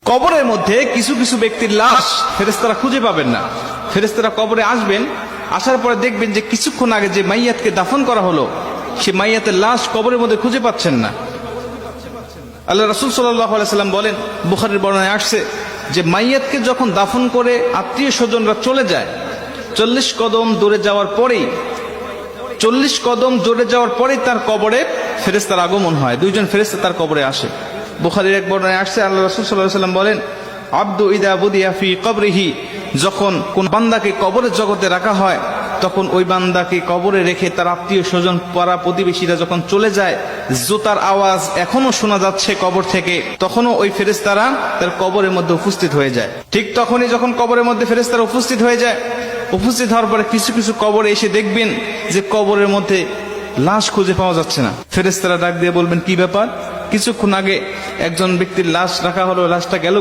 কবরের মধ্যে কিছু কিছু ব্যক্তির লাশ ফেরেশতারা খুঁজে পাবেন না। ফেরেশতারা কবরে আসবেন, আসার পরে দেখবেন যে কিছুক্ষণ আগে যে মাইয়াতকে দাফন করা হলো সে মাইয়াতের লাশ কবরের মধ্যে খুঁজে পাচ্ছেন না। আল্লাহ রাসূল সাল্লাল্লাহু আলাইহি সাল্লাম বলেন, বুখারীর বর্ণনায় আসছে যে মাইয়াতকে যখন দাফন করে আত্মীয় স্বজনরা চলে যায়, 40 কদম দূরে যাওয়ার পরেই তার কবরে ফেরেশতার আগমন হয়। দুইজন ফেরেশতা তার কবরে আসে। বুখারীর এক বর্ণনায় আসছে, আল্লাহ রাসূল সাল্লাল্লাহু আলাইহি সাল্লাম বলেন, আব্দু ইদা বুদিয়া ফি কবরিহি, যখন কোন বান্দাকে কবরের জগতে রাখা হয় তখন ওই বান্দাকে কবরে রেখে তার আত্মীয় স্বজন পাড়া প্রতিবেশীরা যখন চলে যায়, জুতার আওয়াজ এখনো শোনা যাচ্ছে কবর থেকে, তখনও ওই ফেরেশতারা তার কবরের মধ্যে উপস্থিত হয়ে যায়। ঠিক তখনই যখন কবরের মধ্যে ফেরেশতারা উপস্থিত হয়ে যায়, উপস্থিত হওয়ার পরে কিছু কিছু কবরে এসে দেখবেন যে কবরের মধ্যে লাশ খুঁজে পাওয়া যাচ্ছে না। ফেরেশতারা ডাক দিয়ে বলবেন, কি ব্যাপার? কিছুক্ষণ আগে একজন ব্যক্তির লাশ রাখা হলো, লাশটা গেল